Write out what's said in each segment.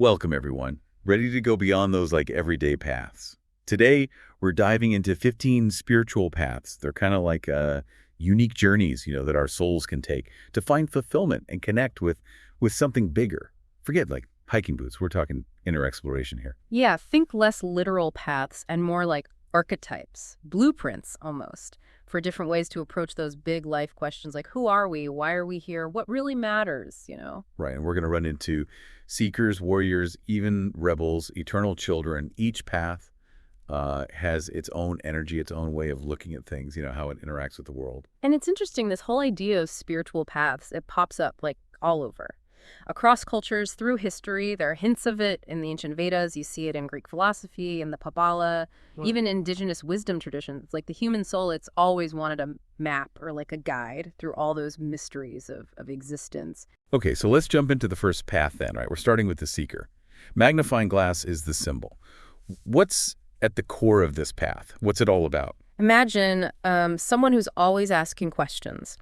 Welcome, everyone. Ready to go beyond those everyday paths. Today, we're diving into 15 spiritual paths. They're kind of like unique journeys, that our souls can take to find fulfillment and connect with something bigger. Forget hiking boots. We're talking inner exploration here. Yeah, think less literal paths and more like archetypes, blueprints almost, for different ways to approach those big life questions like who are we, why are we here, what really matters. Right, and we're going to run into seekers, warriors, even rebels, eternal children. Each path has its own energy, its own way of looking at things, how it interacts with the world. And it's interesting, this whole idea of spiritual paths, it pops up all over. Across cultures, through history, there are hints of it in the ancient Vedas. You see it in Greek philosophy, in the Kabbalah, even indigenous wisdom traditions. Like the human soul, it's always wanted a map or a guide through all those mysteries of existence. Okay, so let's jump into the first path then, right? We're starting with the seeker. Magnifying glass is the symbol. What's at the core of this path? What's it all about? Imagine someone who's always asking questions,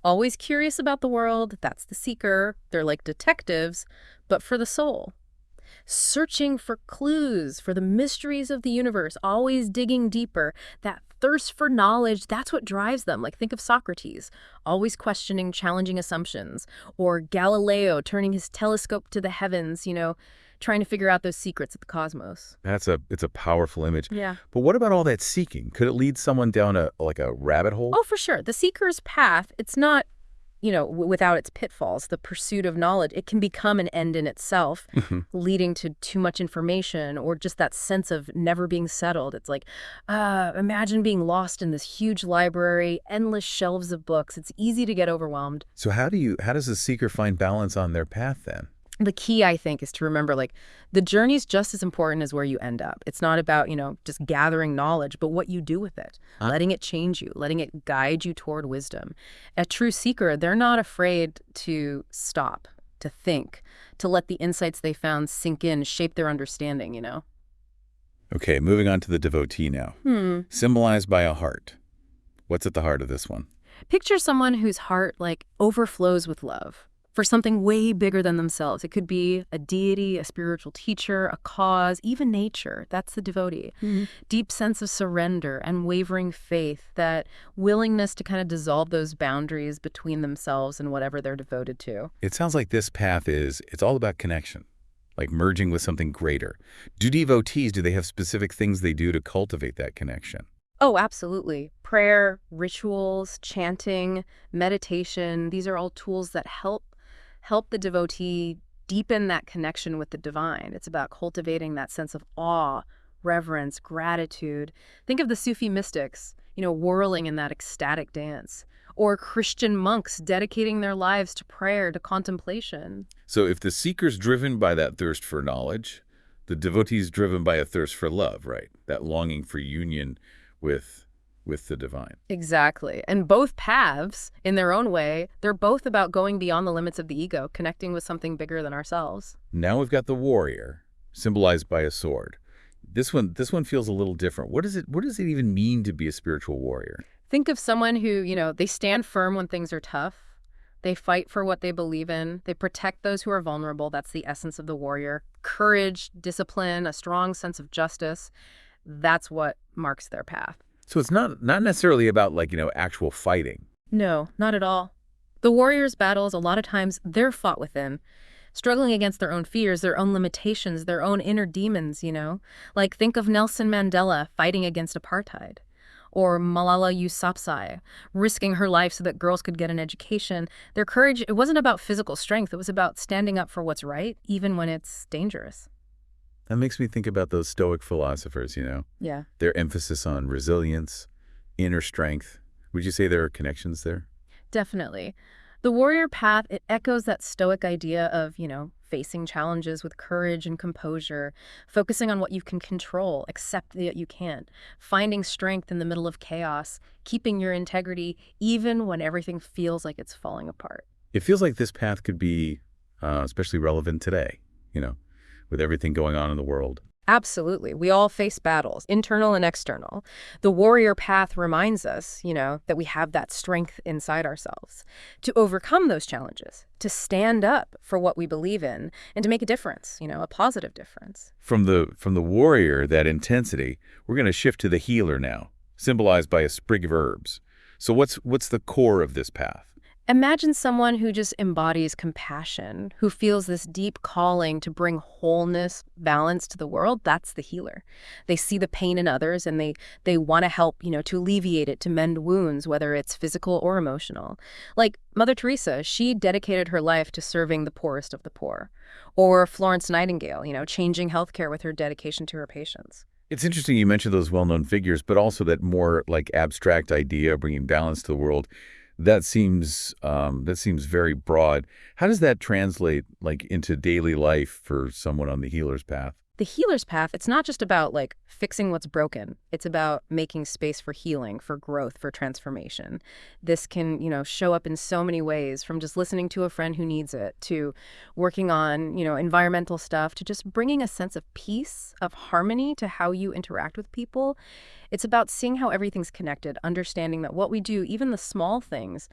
always curious about the world. That's the seeker. They're like detectives, but for the soul. Searching for clues, for the mysteries of the universe, always digging deeper. That thirst for knowledge, that's what drives them. Think of Socrates, always questioning, challenging assumptions. Or Galileo turning his telescope to the heavens, trying to figure out those secrets of the cosmos. It's a powerful image. Yeah. But what about all that seeking? Could it lead someone down a rabbit hole? Oh, for sure. The seeker's path, it's not, without its pitfalls, the pursuit of knowledge. It can become an end in itself, leading to too much information or just that sense of never being settled. It's imagine being lost in this huge library, endless shelves of books. It's easy to get overwhelmed. So how does the seeker find balance on their path then? The key, I think, is to remember, the journey's just as important as where you end up. It's not about, just gathering knowledge, but what you do with it, letting it change you, letting it guide you toward wisdom. A true seeker, they're not afraid to stop, to think, to let the insights they found sink in, shape their understanding. Okay, moving on to the devotee now. Symbolized by a heart. What's at the heart of this one? Picture someone whose heart, overflows with love for something way bigger than themselves. It could be a deity, a spiritual teacher, a cause, even nature. That's the devotee. Deep sense of surrender and wavering faith, that willingness to kind of dissolve those boundaries between themselves and whatever they're devoted to. It sounds like this path it's all about connection, merging with something greater. Do they have specific things they do to cultivate that connection? Oh, absolutely. Prayer, rituals, chanting, meditation, these are all tools that help the devotee deepen that connection with the divine. It's about cultivating that sense of awe, reverence, gratitude. Think of the Sufi mystics, whirling in that ecstatic dance. Or Christian monks dedicating their lives to prayer, to contemplation. So if the seeker's driven by that thirst for knowledge, the devotee's driven by a thirst for love, right? That longing for union with the divine. Exactly. And both paths, in their own way, they're both about going beyond the limits of the ego, connecting with something bigger than ourselves. Now we've got the warrior, symbolized by a sword. This one feels a little different. What does it even mean to be a spiritual warrior? Think of someone who, they stand firm when things are tough. They fight for what they believe in. They protect those who are vulnerable. That's the essence of the warrior. Courage, discipline, a strong sense of justice. That's what marks their path. So it's not necessarily about actual fighting. No, not at all. The warrior's battles, a lot of times, they're fought within, struggling against their own fears, their own limitations, their own inner demons, Think of Nelson Mandela fighting against apartheid. Or Malala Yousafzai, risking her life so that girls could get an education. Their courage, it wasn't about physical strength. It was about standing up for what's right, even when it's dangerous. That makes me think about those Stoic philosophers, Yeah. Their emphasis on resilience, inner strength. Would you say there are connections there? Definitely. The warrior path, it echoes that Stoic idea of, facing challenges with courage and composure, focusing on what you can control, accept that you can't, finding strength in the middle of chaos, keeping your integrity even when everything feels like it's falling apart. It feels like this path could be especially relevant today, with everything going on in the world. Absolutely. We all face battles, internal and external. The warrior path reminds us, that we have that strength inside ourselves to overcome those challenges, to stand up for what we believe in, and to make a difference, a positive difference. From the warrior, that intensity, we're going to shift to the healer now, symbolized by a sprig of herbs. So what's the core of this path? Imagine someone who just embodies compassion, who feels this deep calling to bring wholeness, balance to the world. That's the healer. They see the pain in others and they want to help, to alleviate it, to mend wounds, whether it's physical or emotional. Like Mother Teresa, she dedicated her life to serving the poorest of the poor. Or Florence Nightingale, changing healthcare with her dedication to her patients. It's interesting you mentioned those well-known figures, but also that more like abstract idea of bringing balance to the world. That seems very broad. How does that translate like into daily life for someone on the healer's path? The healer's path, it's not just about fixing what's broken. It's about making space for healing, for growth, for transformation. This can, show up in so many ways, from just listening to a friend who needs it, to working on, environmental stuff, to just bringing a sense of peace, of harmony to how you interact with people. It's about seeing how everything's connected, understanding that what we do, even the small things,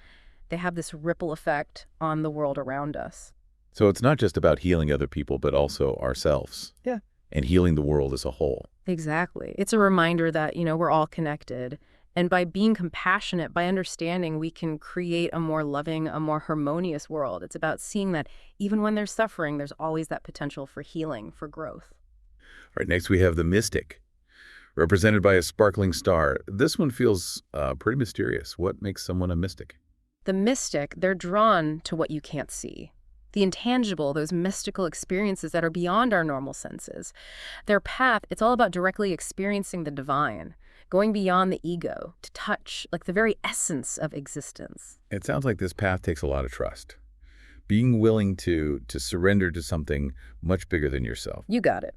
they have this ripple effect on the world around us. So it's not just about healing other people, but also ourselves. Yeah. And healing the world as a whole. Exactly. It's a reminder that, we're all connected. And by being compassionate, by understanding, we can create a more loving, a more harmonious world. It's about seeing that even when there's suffering, there's always that potential for healing, for growth. All right, next we have the mystic, represented by a sparkling star. This one feels pretty mysterious. What makes someone a mystic? The mystic, they're drawn to what you can't see. The intangible, those mystical experiences that are beyond our normal senses. Their path, it's all about directly experiencing the divine, going beyond the ego, to touch, the very essence of existence. It sounds like this path takes a lot of trust. Being willing to surrender to something much bigger than yourself. You got it.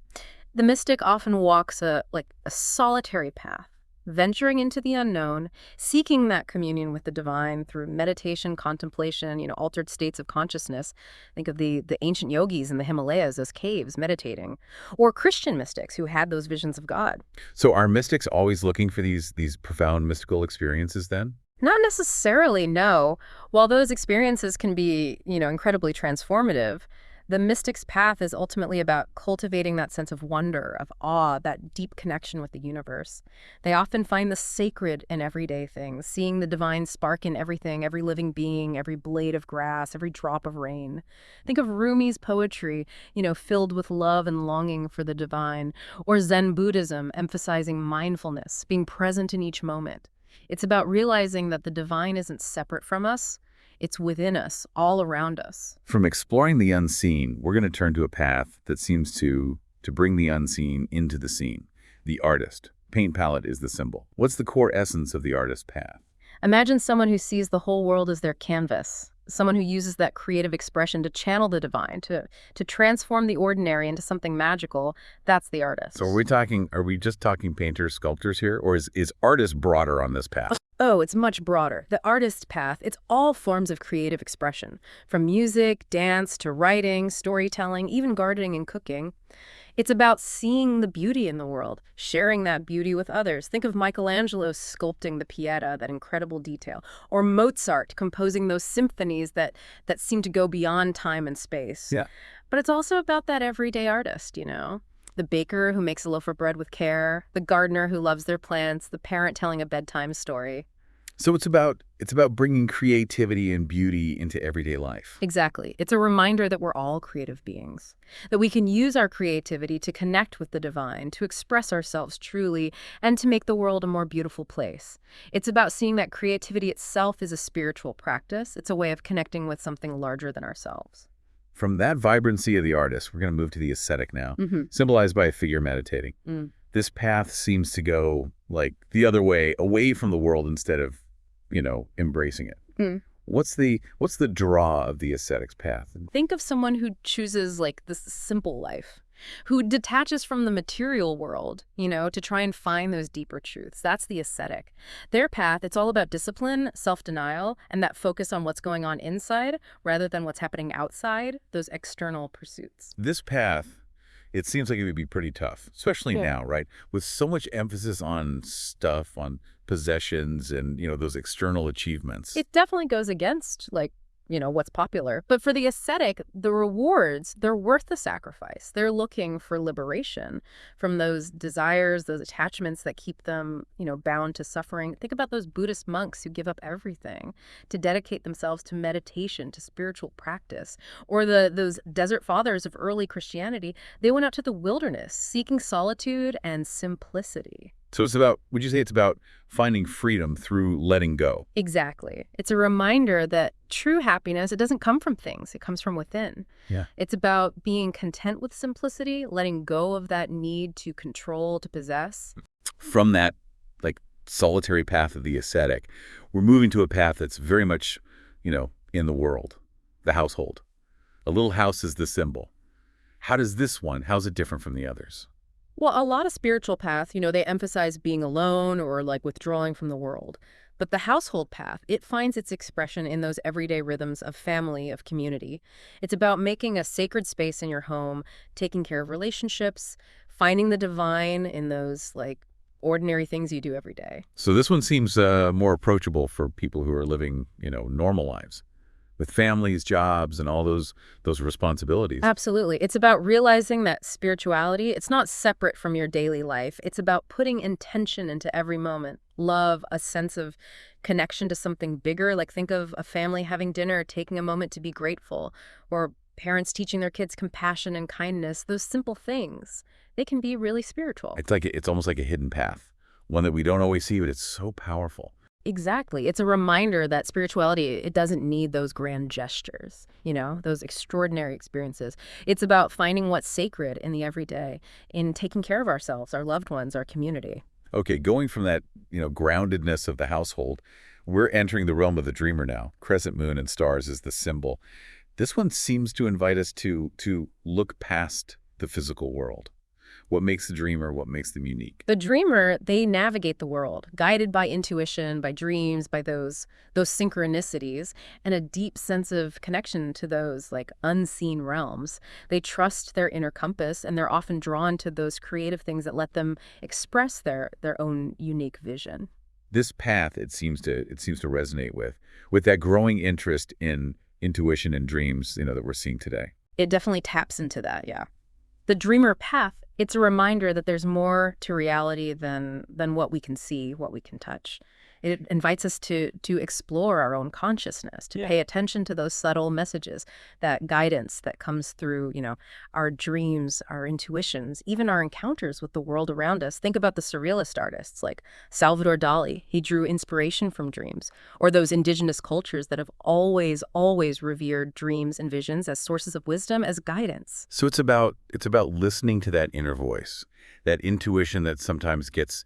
The mystic often walks a solitary path, venturing into the unknown, seeking that communion with the divine through meditation, contemplation, altered states of consciousness. Think of the ancient yogis in the Himalayas, those caves, meditating. Or Christian mystics who had those visions of God. So are mystics always looking for these profound mystical experiences then? Not necessarily, no. While those experiences can be, incredibly transformative, the mystic's path is ultimately about cultivating that sense of wonder, of awe, that deep connection with the universe. They often find the sacred in everyday things, seeing the divine spark in everything, every living being, every blade of grass, every drop of rain. Think of Rumi's poetry, filled with love and longing for the divine, or Zen Buddhism, emphasizing mindfulness, being present in each moment. It's about realizing that the divine isn't separate from us. It's within us, all around us. From exploring the unseen, we're going to turn to a path that seems to bring the unseen into the scene. The artist. Paint palette is the symbol. What's the core essence of the artist's path? Imagine someone who sees the whole world as their canvas. Someone who uses that creative expression to channel the divine, to transform the ordinary into something magical. That's the artist. So are we just talking painters, sculptors here? Or is artist broader on this path? Oh, it's much broader. The artist's path, it's all forms of creative expression, from music, dance, to writing, storytelling, even gardening and cooking. It's about seeing the beauty in the world, sharing that beauty with others. Think of Michelangelo sculpting the Pieta, that incredible detail, or Mozart composing those symphonies that seem to go beyond time and space. Yeah. But it's also about that everyday artist, The baker who makes a loaf of bread with care, the gardener who loves their plants, the parent telling a bedtime story. So it's about bringing creativity and beauty into everyday life. Exactly. It's a reminder that we're all creative beings, that we can use our creativity to connect with the divine, to express ourselves truly, and to make the world a more beautiful place. It's about seeing that creativity itself is a spiritual practice. It's a way of connecting with something larger than ourselves. From that vibrancy of the artist, we're going to move to the ascetic now, symbolized by a figure meditating. This path seems to go the other way, away from the world instead of, embracing it. What's the draw of the ascetic's path? Think of someone who chooses this simple life, who detaches from the material world, to try and find those deeper truths. That's the ascetic. Their path, it's all about discipline, self-denial, and that focus on what's going on inside rather than what's happening outside, those external pursuits. This path It seems like it would be pretty tough, especially Yeah. now, right? With so much emphasis on stuff, on possessions and, those external achievements. It definitely goes against, like, what's popular. But for the ascetic, the rewards, they're worth the sacrifice. They're looking for liberation from those desires, those attachments that keep them, bound to suffering. Think about those Buddhist monks who give up everything to dedicate themselves to meditation, to spiritual practice. Or those desert fathers of early Christianity, they went out to the wilderness, seeking solitude and simplicity. So would you say it's about finding freedom through letting go? Exactly. It's a reminder that true happiness, it doesn't come from things. It comes from within. Yeah. It's about being content with simplicity, letting go of that need to control, to possess. From that, like, solitary path of the ascetic, we're moving to a path that's very much, in the world, the household. A little house is the symbol. How's it different from the others? Well, a lot of spiritual paths, they emphasize being alone or like withdrawing from the world. But the household path, it finds its expression in those everyday rhythms of family, of community. It's about making a sacred space in your home, taking care of relationships, finding the divine in those like ordinary things you do every day. So this one seems more approachable for people who are living, normal lives with families, jobs, and all those responsibilities. Absolutely. It's about realizing that spirituality, it's not separate from your daily life. It's about putting intention into every moment. Love, a sense of connection to something bigger. Like think of a family having dinner, taking a moment to be grateful, or parents teaching their kids compassion and kindness. Those simple things, they can be really spiritual. It's almost like a hidden path, one that we don't always see, but it's so powerful. Exactly. It's a reminder that spirituality, it doesn't need those grand gestures, those extraordinary experiences. It's about finding what's sacred in the everyday, in taking care of ourselves, our loved ones, our community. Okay, going from that, groundedness of the household, we're entering the realm of the dreamer now. Crescent moon and stars is the symbol. This one seems to invite us to look past the physical world. What makes the dreamer, what makes them unique? The dreamer, they navigate the world, guided by intuition, by dreams, by those synchronicities, and a deep sense of connection to those like unseen realms. They trust their inner compass, and they're often drawn to those creative things that let them express their own unique vision. This path, it seems to resonate with that growing interest in intuition and dreams, that we're seeing today. It definitely taps into that, yeah. The dreamer path, it's a reminder that there's more to reality than what we can see, what we can touch. It invites us to explore our own consciousness, to pay attention to those subtle messages, that guidance that comes through, our dreams, our intuitions, even our encounters with the world around us. Think about the surrealist artists like Salvador Dali. He drew inspiration from dreams. Or those indigenous cultures that have always, always revered dreams and visions as sources of wisdom, as guidance. So it's about listening to that inner voice, that intuition that sometimes gets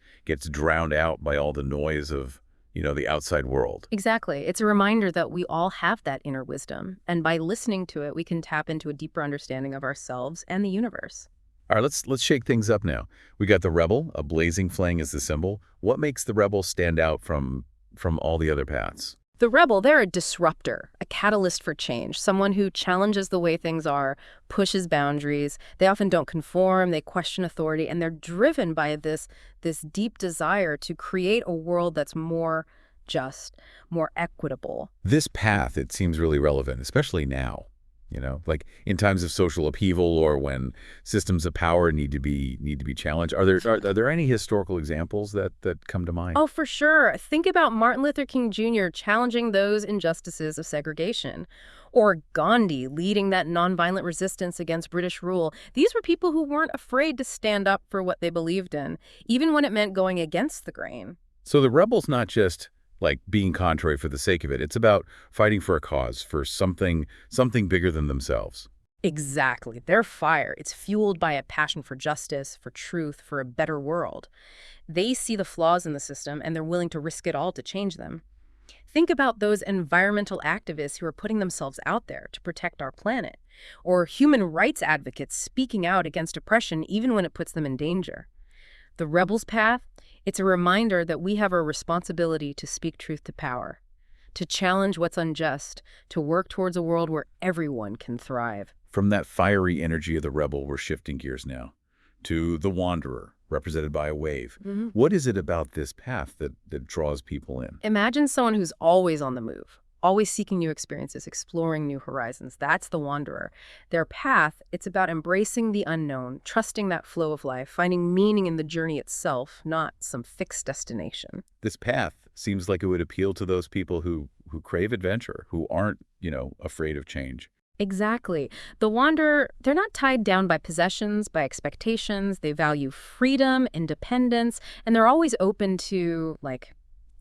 drowned out by all the noise of the outside world. Exactly. It's a reminder that we all have that inner wisdom. And by listening to it, we can tap into a deeper understanding of ourselves and the universe. All right, let's shake things up now. We got the rebel, a blazing flame is the symbol. What makes the rebel stand out from all the other paths? The rebel, they're a disruptor, a catalyst for change, someone who challenges the way things are, pushes boundaries. They often don't conform, they question authority, and they're driven by this deep desire to create a world that's more just, more equitable. This path, it seems really relevant, especially now. Like in times of social upheaval or when systems of power need to be challenged. Are there any historical examples that come to mind? Oh, for sure. Think about Martin Luther King Jr. challenging those injustices of segregation, or Gandhi leading that nonviolent resistance against British rule. These were people who weren't afraid to stand up for what they believed in, even when it meant going against the grain. So the rebel's not just like being contrary for the sake of it. It's about fighting for a cause, for something bigger than themselves. Exactly. Their fire, it's fueled by a passion for justice, for truth, for a better world. They see the flaws in the system, and they're willing to risk it all to change them. Think about those environmental activists who are putting themselves out there to protect our planet, or human rights advocates speaking out against oppression even when it puts them in danger. The rebel's path, it's a reminder that we have a responsibility to speak truth to power, to challenge what's unjust, to work towards a world where everyone can thrive. From that fiery energy of the rebel, we're shifting gears now to the wanderer, represented by a wave. What is it about this path that draws people in? Imagine someone who's always on the move, always seeking new experiences, exploring new horizons. That's the wanderer. Their path, it's about embracing the unknown, trusting that flow of life, finding meaning in the journey itself, not some fixed destination. This path seems like it would appeal to those people who crave adventure, who aren't, afraid of change. Exactly. The wanderer, they're not tied down by possessions, by expectations. They value freedom, independence, and they're always open to,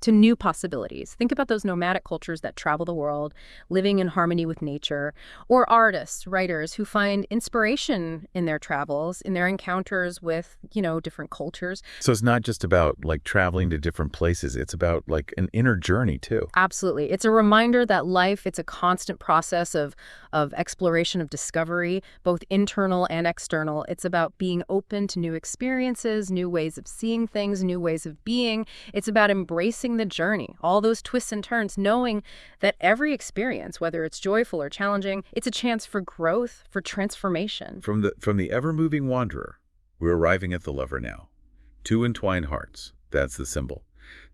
to new possibilities. Think about those nomadic cultures that travel the world, living in harmony with nature, or artists, writers who find inspiration in their travels, in their encounters with, different cultures. So it's not just about traveling to different places. It's about an inner journey too. Absolutely. It's a reminder that life, it's a constant process of exploration, of discovery, both internal and external. It's about being open to new experiences, new ways of seeing things, new ways of being. It's about embracing the journey, all those twists and turns, knowing that every experience, whether it's joyful or challenging, it's a chance for growth, for transformation. From the ever-moving wanderer, we're arriving at the lover now. Two entwined hearts, that's the symbol.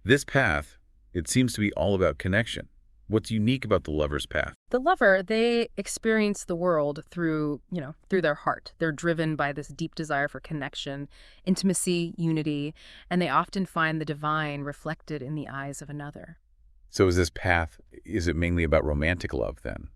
This path, it seems to be all about connection. What's unique about the lover's path? The lover, they experience the world through their heart. They're driven by this deep desire for connection, intimacy, unity, and they often find the divine reflected in the eyes of another. So is it mainly about romantic love then?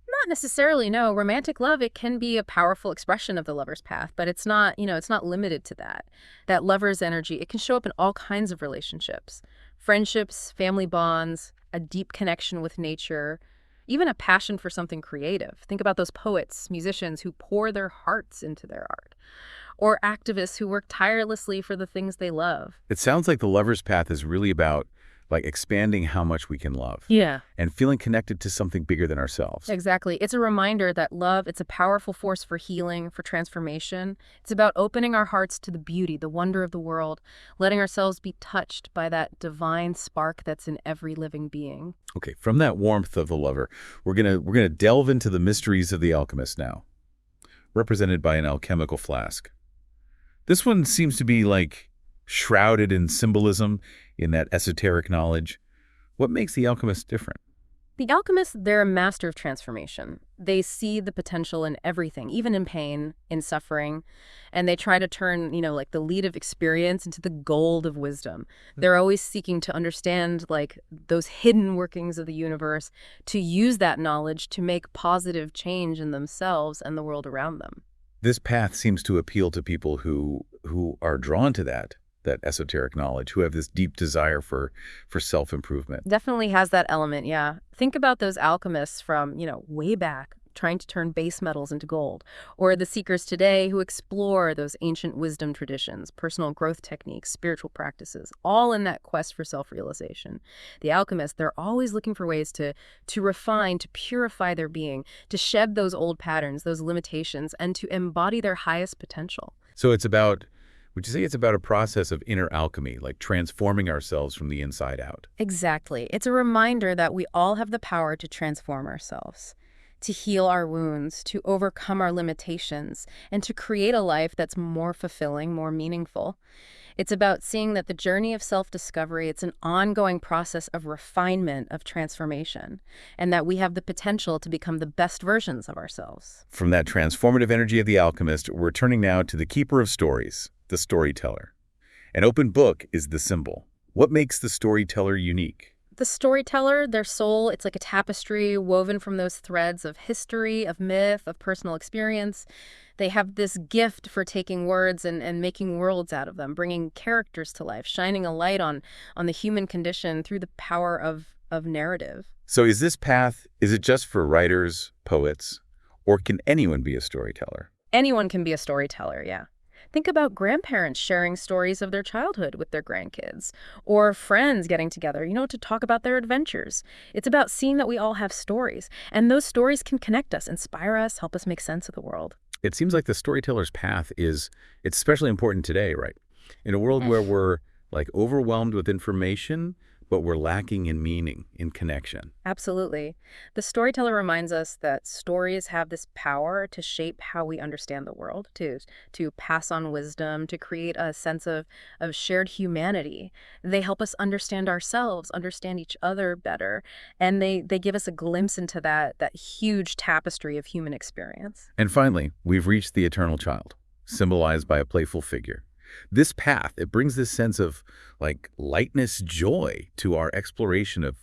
Not necessarily, no. Romantic love, it can be a powerful expression of the lover's path, but it's not, it's not limited to that. That lover's energy, it can show up in all kinds of relationships. Friendships, family bonds, a deep connection with nature, even a passion for something creative. Think about those poets, musicians who pour their hearts into their art, or activists who work tirelessly for the things they love. It sounds like the lover's path is really about expanding how much we can love. Yeah. And feeling connected to something bigger than ourselves. Exactly. It's a reminder that love, it's a powerful force for healing, for transformation. It's about opening our hearts to the beauty, the wonder of the world, letting ourselves be touched by that divine spark that's in every living being. Okay, from that warmth of the lover, we're gonna delve into the mysteries of the alchemist now, represented by an alchemical flask. This one seems to be shrouded in symbolism, in that esoteric knowledge. What makes the alchemist different? The alchemists, they're a master of transformation. They see the potential in everything, even in pain, in suffering, and they try to turn, the lead of experience into the gold of wisdom. They're always seeking to understand, those hidden workings of the universe, to use that knowledge to make positive change in themselves and the world around them. This path seems to appeal to people who are drawn to that esoteric knowledge, who have this deep desire for self-improvement. Definitely has that element, yeah. Think about those alchemists from, way back, trying to turn base metals into gold, or the seekers today who explore those ancient wisdom traditions, personal growth techniques, spiritual practices, all in that quest for self-realization. The alchemists, they're always looking for ways to refine, to purify their being, to shed those old patterns, those limitations, and to embody their highest potential. So would you say it's about a process of inner alchemy, transforming ourselves from the inside out? Exactly. It's a reminder that we all have the power to transform ourselves, to heal our wounds, to overcome our limitations, and to create a life that's more fulfilling, more meaningful. It's about seeing that the journey of self-discovery, it's an ongoing process of refinement, of transformation, and that we have the potential to become the best versions of ourselves. From that transformative energy of the alchemist, we're turning now to the keeper of stories, the storyteller. An open book is the symbol. What makes the storyteller unique? The storyteller, their soul, it's like a tapestry woven from those threads of history, of myth, of personal experience. They have this gift for taking words and making worlds out of them, bringing characters to life, shining a light on the human condition through the power of narrative. So is this path, is it just for writers, poets, or can anyone be a storyteller? Anyone can be a storyteller, yeah. Think about grandparents sharing stories of their childhood with their grandkids, or friends getting together, to talk about their adventures. It's about seeing that we all have stories, and those stories can connect us, inspire us, help us make sense of the world. It seems like the storyteller's path it's especially important today, right? In a world where we're overwhelmed with information, but we're lacking in meaning, in connection. Absolutely. The storyteller reminds us that stories have this power to shape how we understand the world, to pass on wisdom, to create a sense of shared humanity. They help us understand ourselves, understand each other better, and they give us a glimpse into that huge tapestry of human experience. And finally, we've reached the eternal child, symbolized by a playful figure. This path, it brings this sense of like lightness, joy to our exploration of,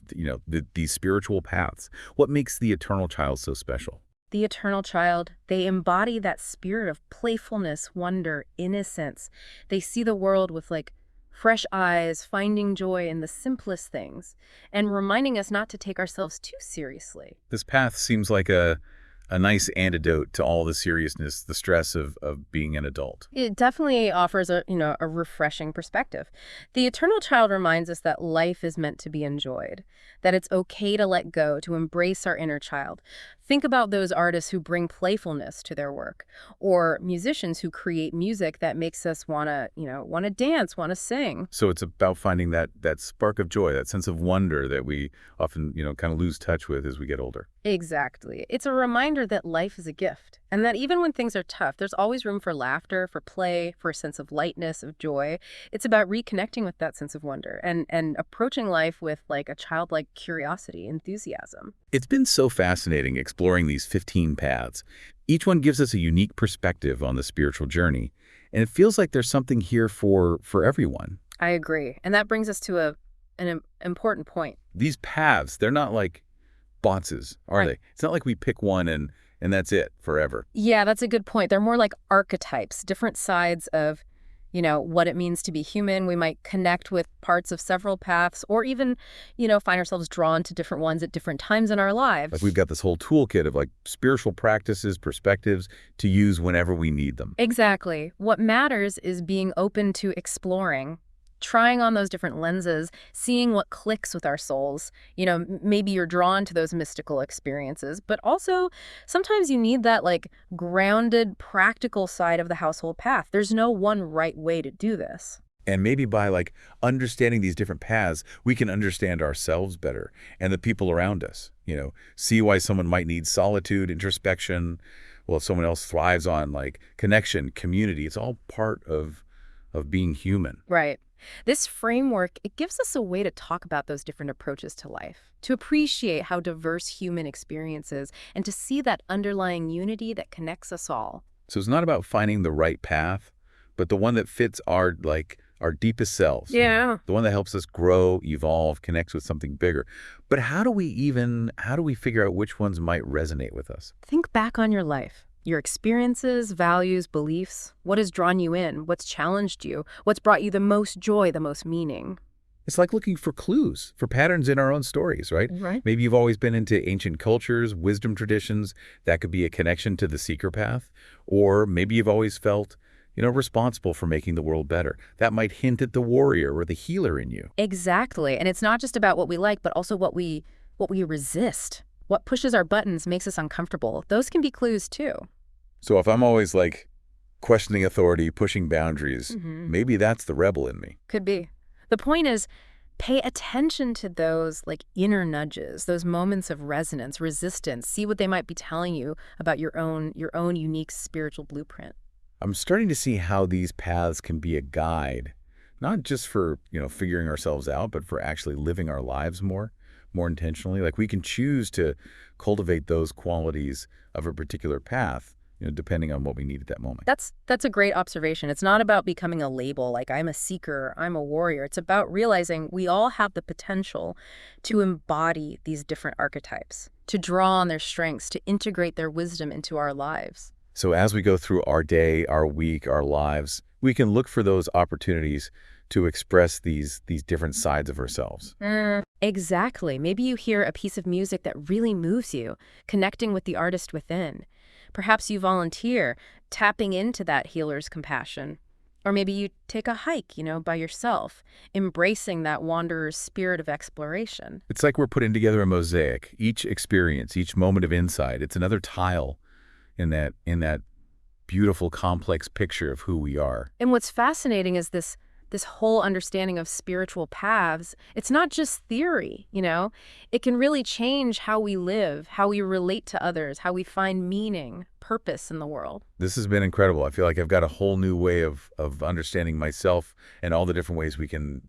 these spiritual paths. What makes the eternal child so special? The eternal child, they embody that spirit of playfulness, wonder, innocence. They see the world with like fresh eyes, finding joy in the simplest things, and reminding us not to take ourselves too seriously. This path seems like a nice antidote to all the seriousness, the stress of being an adult. It definitely offers a refreshing perspective. The eternal child reminds us that life is meant to be enjoyed, that it's okay to let go, to embrace our inner child. Think about those artists who bring playfulness to their work, or musicians who create music that makes us want to dance, want to sing. So it's about finding that spark of joy, that sense of wonder that we often, kind of lose touch with as we get older. Exactly. It's a reminder that life is a gift, and that even when things are tough, there's always room for laughter, for play, for a sense of lightness, of joy. It's about reconnecting with that sense of wonder and approaching life with like a childlike curiosity, enthusiasm. It's been so fascinating exploring these 15 paths. Each one gives us a unique perspective on the spiritual journey, and it feels like there's something here for everyone. I agree. And that brings us to an important point. These paths, they're not like boxes, are Right. they? It's not like we pick one and that's it forever. Yeah, that's a good point. They're more like archetypes, different sides of, what it means to be human. We might connect with parts of several paths or even, find ourselves drawn to different ones at different times in our lives. Like we've got this whole toolkit of like spiritual practices, perspectives to use whenever we need them. Exactly. What matters is being open to exploring, trying on those different lenses, seeing what clicks with our souls. Maybe you're drawn to those mystical experiences, but also sometimes you need that like grounded, practical side of the household path. There's no one right way to do this. And maybe by like understanding these different paths, we can understand ourselves better and the people around us, see why someone might need solitude, introspection, while someone else thrives on like connection, community. It's all part of being human. Right. This framework, it gives us a way to talk about those different approaches to life, to appreciate how diverse human experience is, and to see that underlying unity that connects us all. So it's not about finding the right path, but the one that fits our deepest selves. Yeah. The one that helps us grow, evolve, connects with something bigger. But how do we figure out which ones might resonate with us? Think back on your life. Your experiences, values, beliefs, what has drawn you in, what's challenged you, what's brought you the most joy, the most meaning. It's like looking for clues, for patterns in our own stories, right? Right. Maybe you've always been into ancient cultures, wisdom traditions. That could be a connection to the seeker path. Or maybe you've always felt, responsible for making the world better. That might hint at the warrior or the healer in you. Exactly. And it's not just about what we like, but also what we resist. What pushes our buttons makes us uncomfortable. Those can be clues too. So if I'm always like questioning authority, pushing boundaries, maybe that's the rebel in me. Could be. The point is, pay attention to those like inner nudges, those moments of resonance, resistance. See what they might be telling you about your own unique spiritual blueprint. I'm starting to see how these paths can be a guide, not just for, figuring ourselves out, but for actually living our lives more intentionally. Like we can choose to cultivate those qualities of a particular path, depending on what we need at that moment. That's a great observation. It's not about becoming a label like I'm a seeker, I'm a warrior. It's about realizing we all have the potential to embody these different archetypes, to draw on their strengths, to integrate their wisdom into our lives. So as we go through our day, our week, our lives, we can look for those opportunities to express these different sides of ourselves. Exactly. Maybe you hear a piece of music that really moves you, connecting with the artist within. Perhaps you volunteer, tapping into that healer's compassion. Or maybe you take a hike, by yourself, embracing that wanderer's spirit of exploration. It's like we're putting together a mosaic. Each experience, each moment of insight, it's another tile in that beautiful, complex picture of who we are. And what's fascinating is this this whole understanding of spiritual paths, it's not just theory, you know? It can really change how we live, how we relate to others, how we find meaning, purpose in the world. This has been incredible. I feel like I've got a whole new way of understanding myself and all the different ways we can,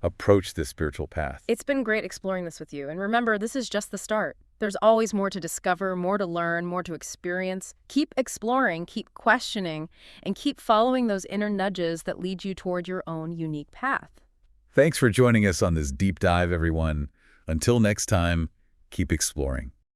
approach this spiritual path. It's been great exploring this with you. And remember, this is just the start. There's always more to discover, more to learn, more to experience. Keep exploring, keep questioning, and keep following those inner nudges that lead you toward your own unique path. Thanks for joining us on this deep dive, everyone. Until next time, keep exploring.